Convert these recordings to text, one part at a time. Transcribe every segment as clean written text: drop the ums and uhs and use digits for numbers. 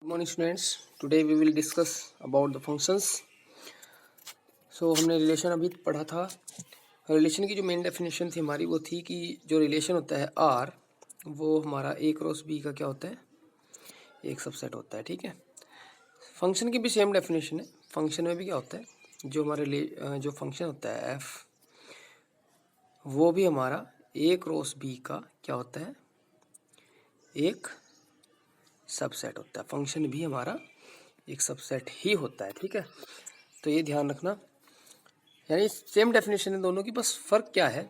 Good morning students, today we will discuss about the functions. हमने relation अभी पढ़ा था। रिलेशन की जो मेन डेफिनेशन थी हमारी वो थी कि जो रिलेशन होता है आर, वो हमारा ए क्रॉस बी का क्या होता है, एक सबसेट होता है। ठीक है, फंक्शन की भी सेम डेफिनेशन है। फंक्शन में भी क्या होता है, जो हमारे जो फंक्शन होता है एफ, वो भी हमारा ए क्रॉस बी का क्या होता है, एक सबसेट होता है। फंक्शन भी हमारा एक सबसेट ही होता है। ठीक है, तो ये ध्यान रखना, यानी सेम डेफिनेशन है दोनों की। बस फ़र्क क्या है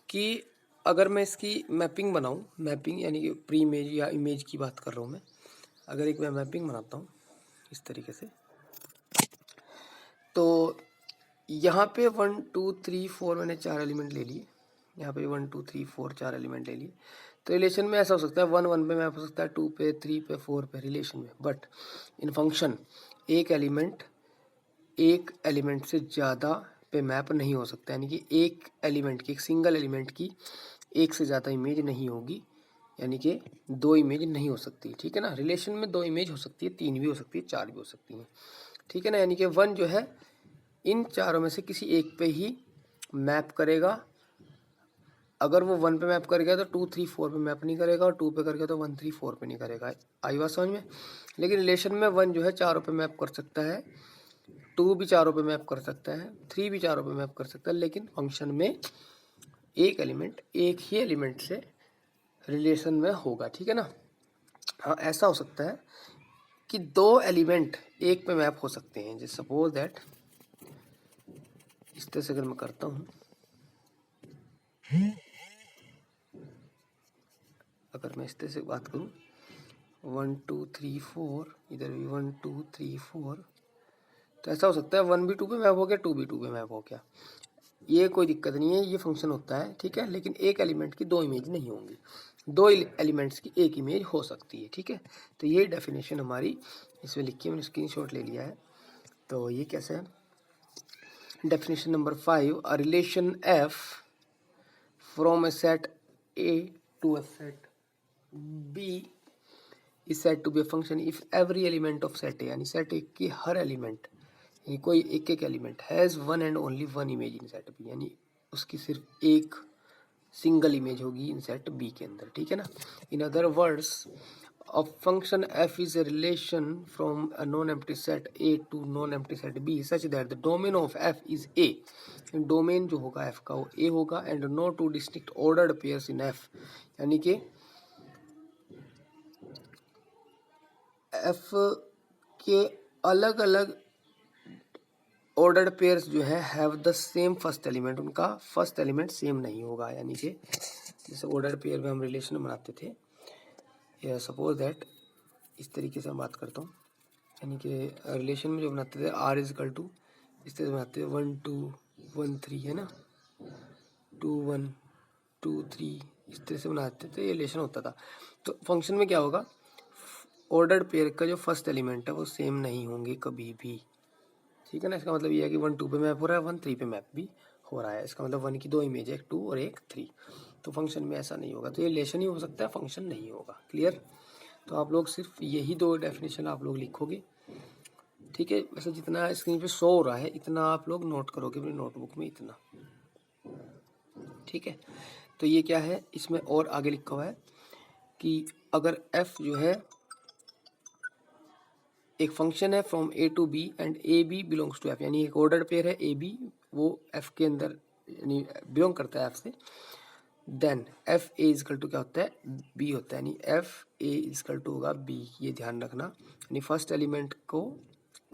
कि अगर मैं इसकी मैपिंग बनाऊं, मैपिंग यानी कि प्री इमेज या इमेज की बात कर रहा हूं मैं। अगर एक मैं मैपिंग बनाता हूं इस तरीके से, तो यहाँ पे 1 2 3 4 मैंने 4 एलिमेंट ले लिए। यहाँ पे 1 2 3 4 4 एलिमेंट ले लिए। तो रिलेशन में ऐसा हो सकता है 1 1 पे मैप हो सकता है, 2 पे, 3 पे, 4 पे रिलेशन में। बट इन फंक्शन एक एलिमेंट से ज़्यादा पे मैप नहीं हो सकता, यानी कि एक एलिमेंट की, एक सिंगल एलिमेंट की एक से ज़्यादा इमेज नहीं होगी, यानी कि दो इमेज नहीं हो सकती। ठीक है ना, रिलेशन में दो इमेज हो सकती है, तीन भी हो सकती है, चार भी हो सकती है। ठीक है ना, यानी कि वन जो है इन चारों में से किसी एक पे ही मैप करेगा। अगर वो वन पे मैप करेगा तो 2 3 4 पे मैप नहीं करेगा, और 2 पे करेगा तो 1 3 4 पे नहीं करेगा। आई बात समझ में? लेकिन रिलेशन में वन जो है चारों पे मैप कर सकता है, 2 भी चारों पे मैप कर सकता है, 3 भी चारों पे मैप कर सकता है। लेकिन फंक्शन में एक एलिमेंट एक ही एलिमेंट से रिलेशन में होगा। ठीक है ना। हाँ, ऐसा हो सकता है कि दो एलिमेंट एक पे मैप हो सकते हैं। जैसे सपोज दैट, इस तरह से अगर मैं करता हूँ, अगर मैं इस तरह से बात करूँ 1 2 3 4, इधर भी 1 2 3 4, तो ऐसा हो सकता है 1 भी 2 पे मैप हो गया, 2 भी 2 पे मैप हो गया। ये कोई दिक्कत नहीं है, ये फंक्शन होता है। ठीक है, लेकिन एक एलिमेंट की दो इमेज नहीं होंगी, दो एलिमेंट्स की एक इमेज हो सकती है। ठीक है, तो ये डेफिनेशन हमारी इसमें लिखी है, मैंने स्क्रीनशॉट ले लिया है। तो ये कैसे है, definition number 5, a relation F from a set A to a set B is said to be a function if every element of set A, यानी सेट ए की हर एलिमेंट, यानी कोई एक एक element has one and only one image in set B, यानी उसकी सिर्फ एक सिंगल इमेज होगी इन सेट बी के अंदर। ठीक है ना। In other words, a function F is a relation from a non empty set A to non empty set B such that the domain of F is A. Domain जो होगा F का वो A होगा, and no two distinct ordered pairs in F, यानी कि F के अलग अलग ऑर्डर्ड पेयर्स जो है have the same first element, उनका फर्स्ट एलिमेंट सेम नहीं होगा। यानी कि जैसे ऑर्डर्ड पेयर में हम रिलेशन बनाते थे, या सपोज दैट इस तरीके से हम बात करता हूँ, यानी कि रिलेशन में जो बनाते थे आर इज इक्वल टू, इस तरह से बनाते थे 1 2 1 3, है ना, 2 1 2 3, इस तरह से बनाते थे, ये रिलेशन होता था। तो फंक्शन में क्या होगा, ऑर्डर्ड पेयर का जो फर्स्ट एलिमेंट है वो सेम नहीं होंगे कभी भी। ठीक है ना, इसका मतलब ये है कि 1 2 पे मैप हो रहा है, 1 3 पे मैप भी हो रहा है। इसका मतलब 1 की दो इमेज है, एक 2 और एक 3। तो फंक्शन में ऐसा नहीं होगा, तो ये रिलेशन ही हो सकता है, फंक्शन नहीं होगा। क्लियर? तो आप लोग सिर्फ यही दो डेफिनेशन आप लोग लिखोगे। ठीक है, वैसे जितना स्क्रीन पे शो हो रहा है इतना आप लोग नोट करोगे अपनी नोटबुक में, इतना। ठीक है, तो ये क्या है, इसमें और आगे लिखा हुआ है कि अगर एफ जो है एक फंक्शन है from A to B and A B belongs to F, यानी एक ऑर्डर पेयर है ए बी, वो एफ के अंदर यानी बिलोंग करता है एफ से, then F A equal to क्या होता है, बी होता है, यानी एफ ए इजकल टू होगा बी। ये ध्यान रखना, यानी फर्स्ट एलिमेंट को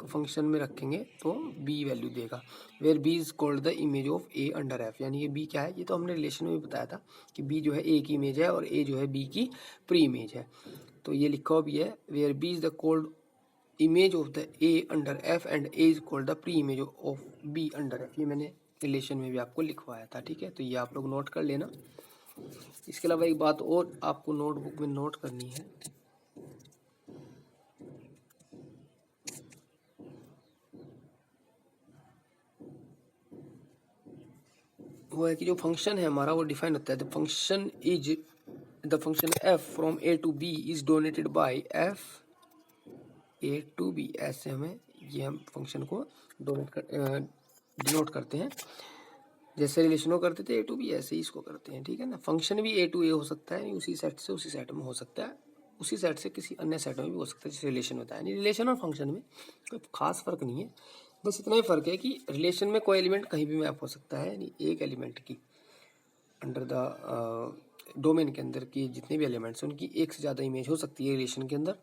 फंक्शन में रखेंगे तो बी वैल्यू देगा, where B is called the image of A under F. यानी ये बी क्या है, ये तो हमने रिलेशन में भी बताया था कि बी जो है ए की इमेज है और ए जो है बी की प्री इमेज है। तो ये लिखा हुआ भी है, where B is the called image of the A under F and A is called the pre image of B under F. ये मैंने रिलेशन में भी आपको लिखवाया था। ठीक है, तो ये आप लोग नोट कर लेना। इसके अलावा एक बात और आपको नोटबुक में नोट करनी है, वो है कि जो फंक्शन है हमारा वो डिफाइन होता है, the function F from A to B is denoted by F A to B, ऐसे हमें ये हम फंक्शन को डिनोट करते हैं। जैसे रिलेशन को करते थे ए टू बी, ऐसे ही इसको करते हैं, ठीक है ना। फंक्शन भी ए टू ए हो सकता है, उसी सेट से उसी सेट में हो सकता है, उसी सेट से किसी अन्य सेट में भी हो सकता है, जैसे रिलेशन होता है। रिलेशन और फंक्शन में कोई खास फर्क नहीं है, बस इतना ही फर्क है कि रिलेशन में कोई एलिमेंट कहीं भी मैप हो सकता है, यानी एक एलिमेंट की अंडर द डोमेन के अंदर की जितने भी एलिमेंट्स हैं उनकी एक से ज़्यादा इमेज हो सकती है रिलेशन के अंदर,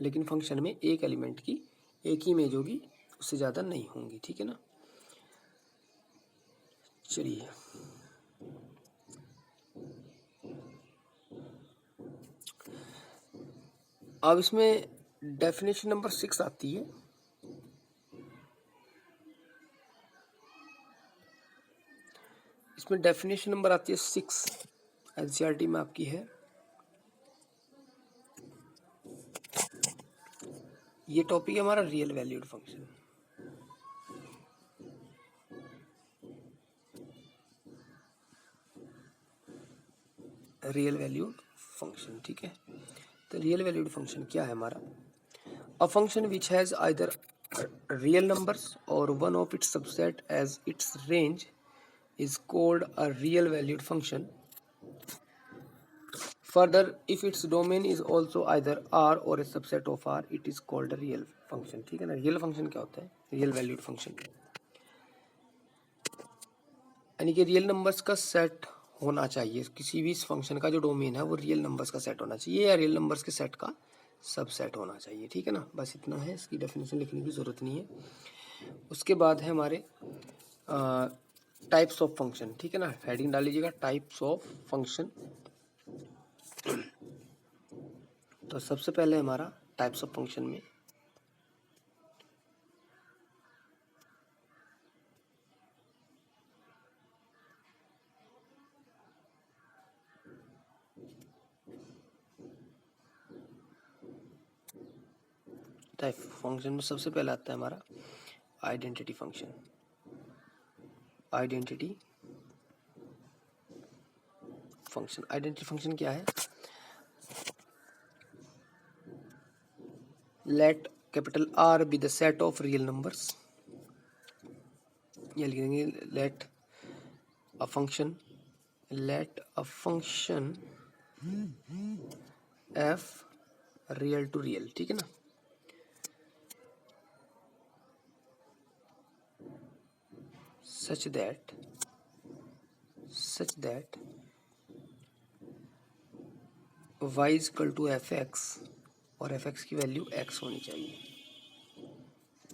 लेकिन फंक्शन में एक एलिमेंट की एक ही इमेज होगी, उससे ज़्यादा नहीं होंगी, ठीक है ना। चलिए अब इसमें डेफिनेशन नंबर 6 आती है। इसमें डेफिनेशन नंबर आती है 6, एनसीईआरटी में आपकी है। ये टॉपिक है हमारा real valued function. Real valued function, ठीक है। तो रियल वैल्यूड फंक्शन क्या है हमारा? A function which has either real numbers और one of its subset as its range is called a real valued function. Further, if its domain is also either R or a subset of R, it is called a real function, ठीक है ना। Real function क्या होता है? Real valued function यानी कि real numbers का set होना चाहिए, किसी भी इस फंक्शन का जो डोमेन है वो रियल नंबर्स का सेट होना चाहिए या रियल नंबर्स के सेट का सबसेट होना चाहिए, ठीक है ना। बस इतना है, इसकी डेफिनेशन लिखने की ज़रूरत नहीं है। उसके बाद है हमारे टाइप्स ऑफ फंक्शन, ठीक है ना। हेडिंग डाल लीजिएगा टाइप्स ऑफ फंक्शन। तो सबसे पहले हमारा टाइप्स ऑफ फंक्शन में सबसे पहले आता है हमारा आइडेंटिटी फंक्शन। आइडेंटिटी फंक्शन क्या है? Let capital R be the set of real numbers, ये लिखेंगे let a function F real to real, ठीक है ना। such that y is equal to fx और fx की वैल्यू x होनी चाहिए,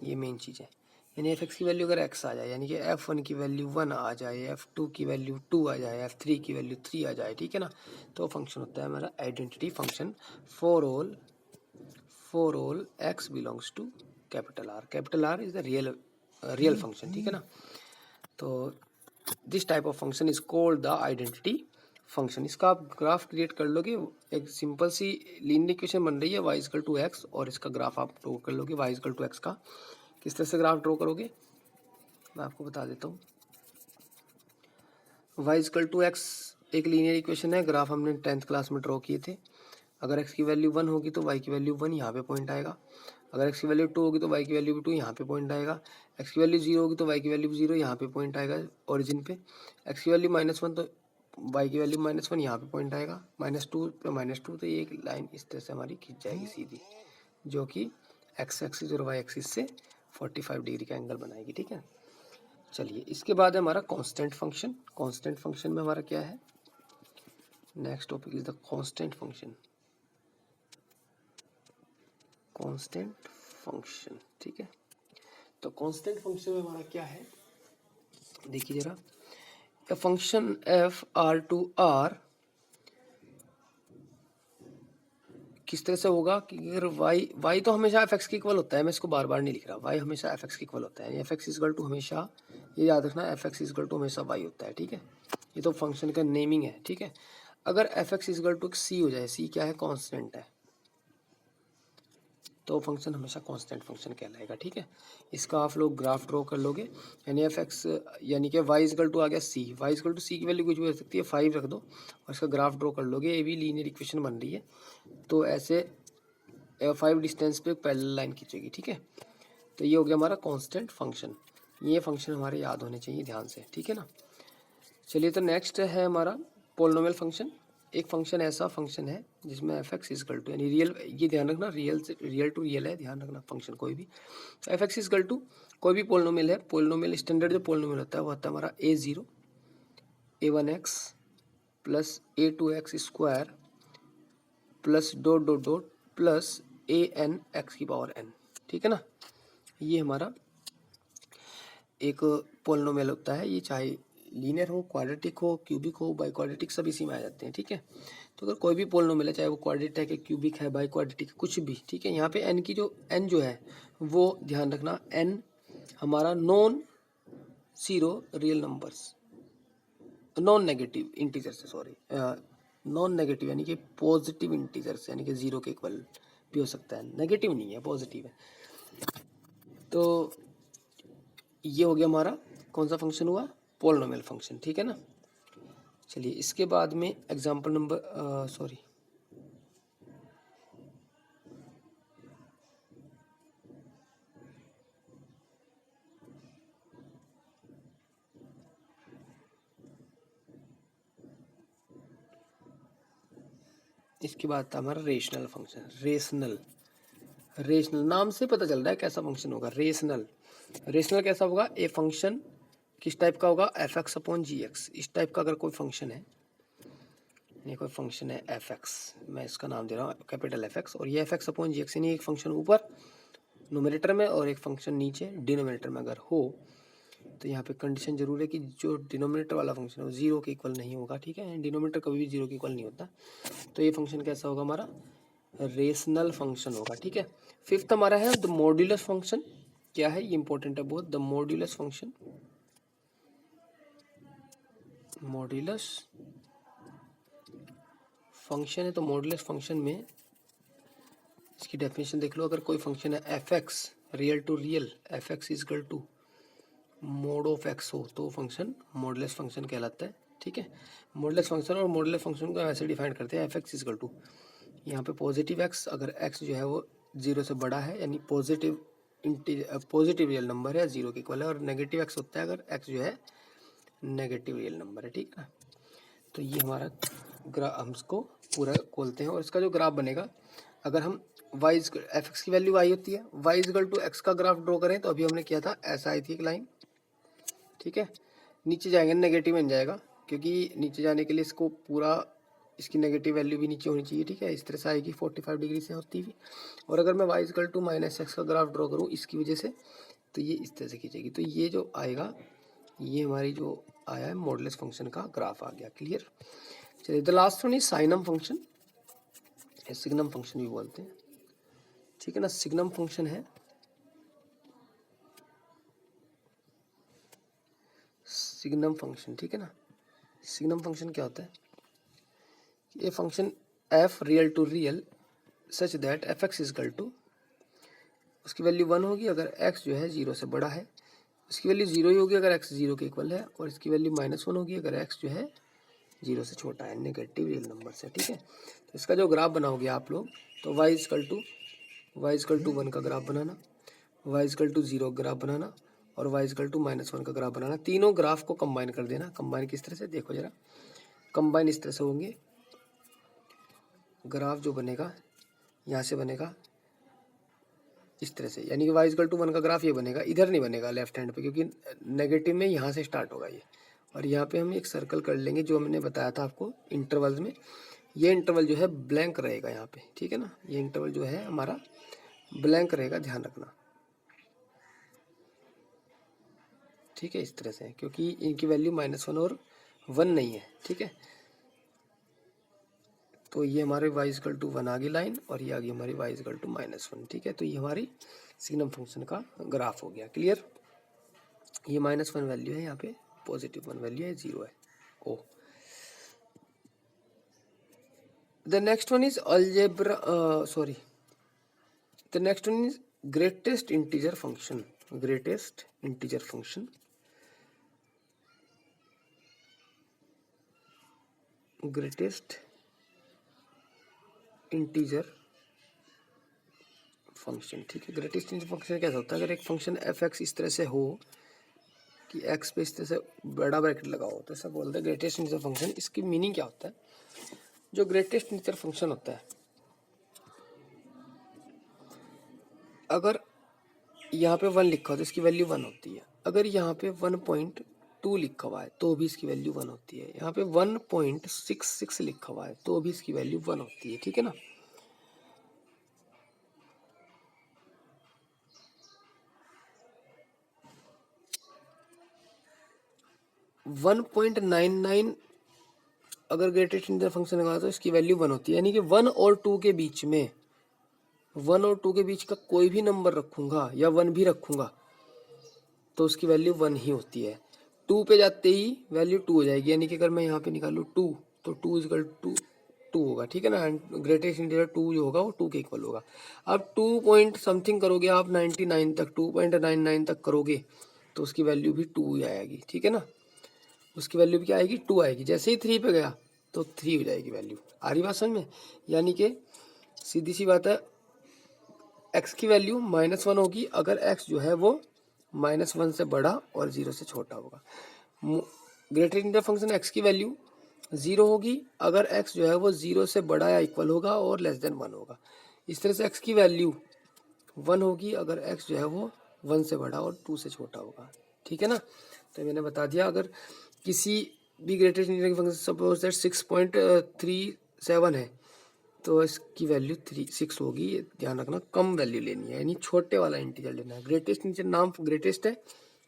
ये मेन चीज़ है। यानी fx की वैल्यू अगर x आ जाए, यानी कि f1 की वैल्यू 1 आ जाए, f2 की वैल्यू 2 आ जाए, f3 की वैल्यू 3 आ जाए, ठीक है ना, तो फंक्शन होता है हमारा identity function for all x belongs to capital R। Capital R is the real function, ठीक है ना। तो this type of function is called the identity function. इसका आप ग्राफ क्रिएट कर लोगे, एक सिंपल सी लीनियर इक्वेशन बन रही है y इक्वल टू एक्स, और इसका ग्राफ आप ड्रॉ कर लोगे y इक्वल टू एक्स का। किस तरह से ग्राफ ड्रॉ करोगे मैं आपको बता देता हूँ। y इक्वल टू एक्स एक लीनियर इक्वेशन है, ग्राफ हमने 10th क्लास में ड्रॉ किए थे। अगर x की वैल्यू 1 होगी तो y की वैल्यू 1 यहाँ पे पॉइंट आएगा, अगर x की वैल्यू 2 होगी तो y की वैल्यू भी 2 यहाँ पे पॉइंट आएगा, x की वैल्यू 0 होगी तो y की वैल्यू भी 0 यहाँ पे पॉइंट आएगा ओरिजिन पे, x की वैल्यू -1 तो y की वैल्यू -1 यहाँ पे पॉइंट आएगा, -2 पे -2, तो ये एक लाइन इस तरह से हमारी खींच जाएगी सीधी, जो कि x एक्सिस और y एक्सिस से 45 डिग्री का एंगल बनाएगी, ठीक है। चलिए इसके बाद है हमारा कांस्टेंट फंक्शन। कांस्टेंट फंक्शन में हमारा क्या है? Next topic is the constant function. Constant function, ठीक है। तो कांस्टेंट फंक्शन में हमारा क्या है, देखिए जरा। A function F R to R किस तरह से होगा कि अगर y तो हमेशा एफ एक्स के इक्वल होता है, मैं इसको बार बार नहीं लिख रहा, y हमेशा एफ एक्स के इक्वल होता है, एफ एक्स इक्वल टू हमेशा, ये याद रखना, एफ एक्स इक्वल टू हमेशा y होता है, ठीक है। ये तो फंक्शन का नेमिंग है, ठीक है। अगर एफ एक्स इक्वल टू सी हो जाए, सी क्या है? कांस्टेंट है, तो फंक्शन हमेशा कांस्टेंट फंक्शन कहलाएगा, ठीक है। इसका आप लोग ग्राफ ड्रॉ कर लोगे, यानी एफ एक्स यानी कि वाई इक्वल टू आ गया सी, वाई इक्वल टू सी की वैल्यू कुछ भी हो सकती है, 5 रख दो और इसका ग्राफ ड्रॉ कर लोगे, ये भी लीनियर इक्वेशन बन रही है। तो ऐसे 5 डिस्टेंस पे पैरेलल लाइन खींचेगी, ठीक है। तो ये हो गया हमारा कांस्टेंट फंक्शन। ये फंक्शन हमारे याद होने चाहिए ध्यान से, ठीक है ना। चलिए तो नेक्स्ट है हमारा पोलिनोमियल फंक्शन। एक फंक्शन ऐसा फंक्शन है जिसमें एफ एक्स इजकल टू, यानी रियल, ये ध्यान रखना रियल से रियल टू रियल है, ध्यान रखना फंक्शन कोई भी। एफ एक्स इजकल टू कोई भी पोलिनोमियल है, पोलिनोमियल स्टैंडर्ड जो पोलिनोमियल होता है वो होता है हमारा a0 a1x plus a2x² plus dot dot dot plus an x की पावर n, ठीक है ना। ये हमारा एक पोलिनोमियल होता है, ये चाहे लीनियर हो, क्वाड्रेटिक हो, क्यूबिक हो, बाई क्वाड्रेटिक, सब इसी में आ जाते हैं, ठीक है। तो अगर कोई भी पोलिनोमियल है, चाहे वो क्वाड्रेटिक है, क्यूबिक है, बाई क्वाड्रेटिक है, कुछ भी, ठीक है। यहाँ पे n की जो n जो है वो ध्यान रखना n हमारा non zero real numbers, non negative integer से, सॉरी नॉन नेगेटिव यानी कि पॉजिटिव इंटीजर से, यानी कि जीरो के इक्वल भी हो सकता है, नेगेटिव नहीं है, पॉजिटिव है। तो ये हो गया हमारा कौन सा फंक्शन हुआ, पोलिनोमियल फंक्शन, ठीक है ना। चलिए इसके बाद में एग्जांपल नंबर सॉरी इसके बाद था हमारा रेशनल फंक्शन। रेशनल, रेशनल नाम से पता चल रहा है कैसा फंक्शन होगा। रेशनल, रेशनल कैसा होगा, ए फंक्शन किस टाइप का होगा, एफ एक्स अपॉन जी एक्स, इस टाइप का अगर कोई फंक्शन है, ये कोई फंक्शन है एफ एक्स, मैं इसका नाम दे रहा हूँ कैपिटल एफ एक्स, और ये एफ एक्स अपॉन जी एक्स, यानी एक फंक्शन ऊपर नोमिनेटर में और एक फंक्शन नीचे डिनोमिनेटर में अगर हो, तो यहाँ पे कंडीशन जरूर है कि जो डिनोमिनेटर वाला फंक्शन है वो जीरो के इक्वल नहीं होगा, ठीक है। डिनोमिनेटर कभी भी जीरो के इक्वल नहीं होता। तो ये फंक्शन कैसा होगा, हमारा रेशनल फंक्शन होगा, ठीक है। फिफ्थ हमारा है द मॉड्यूलस फंक्शन। क्या है ये, इंपॉर्टेंट है बहुत, the modulus function. Modulus function है तो मॉड्यूलस फंक्शन में इसकी डेफिनेशन देख लो। अगर कोई फंक्शन है F X real to real, F x is equal to mod of X हो, तो फंक्शन मॉडुलस फंक्शन कहलाता है, ठीक है। मॉडुलस फंक्शन और मॉडुलस फंक्शन को ऐसे डिफाइन करते हैं, एफ एक्स इजकल टू, यहाँ पे पॉजिटिव एक्स, अगर एक्स जो है वो जीरो से बड़ा है, यानी पॉजिटिव पॉजिटिव रियल नंबर है, जीरो के इक्वल है, और नेगेटिव एक्स होता है अगर एक्स जो है नेगेटिव रियल नंबर है, ठीक है। तो ये हमारा ग्राफ, हम इसको पूरा खोलते हैं और इसका जो ग्राफ बनेगा, अगर हम वाई एफ एक्स की वैल्यू वाई होती है, वाई इजकल टू एक्स का ग्राफ ड्रॉ करें, तो अभी हमने किया था ऐसा आई थी एक लाइन, ठीक है। नीचे जाएंगे नेगेटिव बन जाएगा, क्योंकि नीचे जाने के लिए इसको पूरा, इसकी नेगेटिव वैल्यू भी नीचे होनी चाहिए, ठीक है। इस तरह से आएगी 45 डिग्री से होती हुई। और अगर मैं y equal to minus x का ग्राफ ड्रॉ करूँ इसकी वजह से, तो ये इस तरह से खींचेगी। तो ये जो आएगा, ये हमारी जो आया है मॉडुलस फंक्शन का ग्राफ आ गया, क्लियर। चलिए the last one is signum function, signum function भी बोलते हैं, ठीक है ना। सिग्नम फंक्शन है, सिग्नम फंक्शन, ठीक है ना। सिग्नम फंक्शन क्या होता है, ये function F real to real such that f x is equal to, उसकी वैल्यू 1 होगी अगर एक्स जो है जीरो से बड़ा है, उसकी वैल्यू जीरो ही होगी अगर एक्स जीरो के इक्वल है, और इसकी वैल्यू -1 होगी अगर एक्स जो है जीरो से छोटा है, नेगेटिव रियल नंबर से, ठीक है। तो इसका जो ग्राफ बनाओगे आप लोग, तो वाई इजकल टू 1 का ग्राफ बनाना, वाई इजकल टू 0 ग्राफ बनाना, और वाई इजकल टू -1 का ग्राफ बनाना। तीनों ग्राफ को कंबाइन कर देना। कंबाइन किस तरह से, देखो जरा, कंबाइन इस तरह से होंगे, ग्राफ जो बनेगा यहाँ से बनेगा इस तरह से, यानी कि वाई इजकल टू 1 का ग्राफ ये बनेगा, इधर नहीं बनेगा लेफ्ट हैंड पे, क्योंकि नेगेटिव में यहाँ से स्टार्ट होगा ये। और यहाँ पे हम एक सर्कल कर लेंगे जो हमने बताया था आपको इंटरवल्स में, ये इंटरवल जो है ब्लैंक रहेगा यहाँ पे, ठीक है ना। ये इंटरवल जो है हमारा ब्लैंक रहेगा, ध्यान रखना, ठीक है। इस तरह से, क्योंकि इनकी वैल्यू -1 और 1 नहीं है, ठीक है। तो ये हमारे y इजकल टू 1 आ गई लाइन, और ये आ गई हमारी y इजकल टू -1, ठीक है। तो ये हमारी सिग्नम फंक्शन का ग्राफ हो गया, क्लियर। ये -1 वैल्यू है, यहाँ पे +1 वैल्यू है, 0 है, ओ। The next one is algebra, sorry, the next one is greatest integer function. Greatest integer function, greatest integer function, ठीक है। ग्रेटेस्ट इंटीजर फंक्शन कैसा होता है, अगर एक फंक्शन एफ एक्स इस तरह से हो कि एक्स पे इस तरह से बड़ा ब्रैकेट लगा हो तो ऐसा बोलते हैं ग्रेटेस्ट इंटीजर फंक्शन। इसकी मीनिंग क्या होता है, जो ग्रेटेस्ट इंटीजर फंक्शन होता है, अगर यहाँ पे 1 लिखा हो तो इसकी वैल्यू 1 होती है। अगर यहाँ पे 1.2 लिखा हुआ है तो भी इसकी वैल्यू 1 होती है। यहाँ पे 1.66 लिखा हुआ है तो भी इसकी वैल्यू 1 होती है, ठीक है ना। 1.99 अगर ग्रेटेस्ट इंटीजर फंक्शन लगा तो इसकी वैल्यू 1 होती है। यानी कि 1 और 2 के बीच में, 1 और 2 के बीच का कोई भी नंबर रखूंगा या 1 भी रखूंगा तो उसकी वैल्यू 1 ही होती है। 2 पे जाते ही वैल्यू 2 हो जाएगी। यानी कि अगर मैं यहाँ पे निकालूँ 2 तो 2 इक्वल टू 2 होगा, ठीक है ना। ग्रेटेस्ट इंटीजर 2 जो होगा वो 2 के इक्वल होगा। अब 2 पॉइंट समथिंग करोगे आप 99 तक, 2.99 तक करोगे तो उसकी वैल्यू भी 2 ही आएगी, ठीक है ना। उसकी वैल्यू भी क्या आएगी, 2 आएगी। जैसे ही 3 पे गया तो 3 हो जाएगी वैल्यू। आ रही बात समझ में। यानी कि सीधी सी बात है, x की वैल्यू -1 होगी अगर x जो है वो -1 से बड़ा और 0 से छोटा होगा। ग्रेटर इंटीजर फंक्शन x की वैल्यू 0 होगी अगर x जो है वो 0 से बड़ा या इक्वल होगा और लेस देन 1 होगा। इस तरह से x की वैल्यू 1 होगी अगर x जो है वो 1 से बड़ा और 2 से छोटा होगा, ठीक है ना। तो मैंने बता दिया, अगर किसी भी greatest integer function suppose that 6.37 है तो इसकी वैल्यू 6 होगी। ध्यान रखना, कम वैल्यू लेनी है, यानी छोटे वाला इंटीजर लेना है। ग्रेटेस्ट इंटीजर नाम ग्रेटेस्ट है,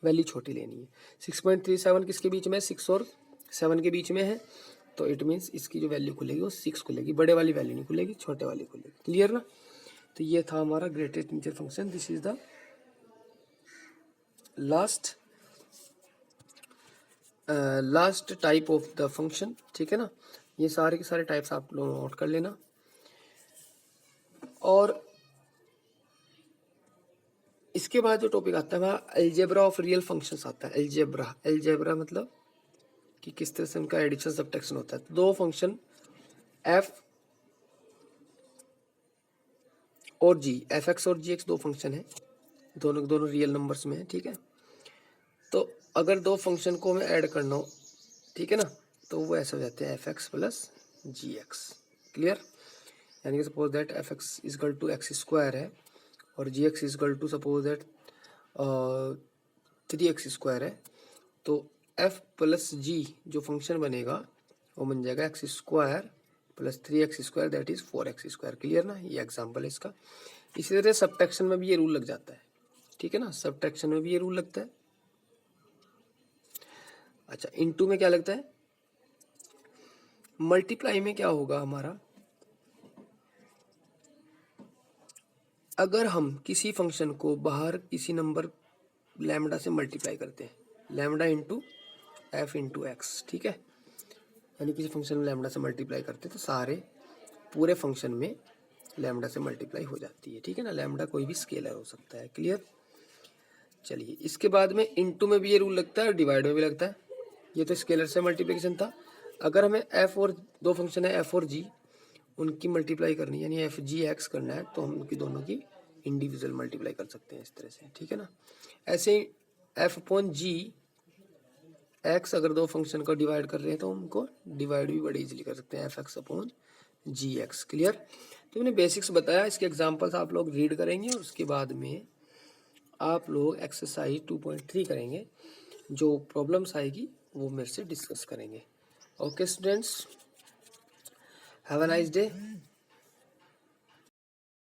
वैल्यू छोटी लेनी है। 6.37 किसके बीच में है, 6 और 7 के बीच में है, तो इट मीन्स इसकी जो वैल्यू खुलेगी वो 6 खुलेगी, बड़े वाली वैल्यू नहीं खुलेगी, छोटे वाली खुलेगी। क्लियर ना। तो ये था हमारा greatest integer function. This is the last type of the function, ठीक है ना। ये सारे के सारे टाइप्स आप लोग नोट कर लेना। और इसके बाद जो टॉपिक आता है वह अलजेब्रा ऑफ रियल फंक्शंस आता है। अलजेब्रा मतलब कि किस तरह से उनका एडिशन सब्ट्रैक्शन होता है। तो दो फंक्शन f और g, f(x) और g(x) दो फंक्शन है, दोनों रियल नंबर्स में है, ठीक है। तो अगर दो फंक्शन को हमें ऐड करना हो, ठीक है ना, तो वो ऐसे हो जाते हैं f(x) प्लस g(x). क्लियर। यानी कि suppose that f(x) equal to x² है और g(x) equal to suppose that 3x² है, तो f प्लस g जो फंक्शन बनेगा वो बन जाएगा x² plus 3x² that is 4x²। Clear ना। ये एग्जांपल है इसका। इसी तरह सब्ट्रैक्शन में भी ये रूल लग जाता है, ठीक है ना। सब्ट्रैक्शन में भी ये रूल लगता है। अच्छा, इनटू में क्या लगता है, मल्टीप्लाई में क्या होगा हमारा, अगर हम किसी फंक्शन को बाहर किसी नंबर लैम्डा से मल्टीप्लाई करते हैं, lambda into f into x, ठीक है। यानी किसी फंक्शन में लैम्डा से मल्टीप्लाई करते हैं तो सारे पूरे फंक्शन में लैम्डा से मल्टीप्लाई हो जाती है, ठीक है ना। लैम्डा कोई भी स्केलर हो सकता है। क्लियर। चलिए, इसके बाद में इंटू में भी ये रूल लगता है और डिवाइड में भी लगता है। ये तो स्केलर से मल्टीप्लिकेशन था। अगर हमें f और दो फंक्शन है f और g, उनकी मल्टीप्लाई करनी है यानी एफ जी एक्स करना है, तो हम उनकी दोनों की इंडिविजुअल मल्टीप्लाई कर सकते हैं इस तरह से, ठीक है ना। ऐसे ही एफ अपॉन जी एक्स, अगर दो फंक्शन को डिवाइड कर रहे हैं तो उनको डिवाइड भी बड़े इजीली कर सकते हैं, एफ एक्स अपॉन जी एक्स। क्लियर। तो मैंने बेसिक्स बताया, इसके एग्जांपल्स आप लोग रीड करेंगे और उसके बाद में आप लोग एक्सरसाइज 2.3 करेंगे। जो प्रॉब्लम्स आएगी वो मेरे से डिस्कस करेंगे। Okay students, have a nice day.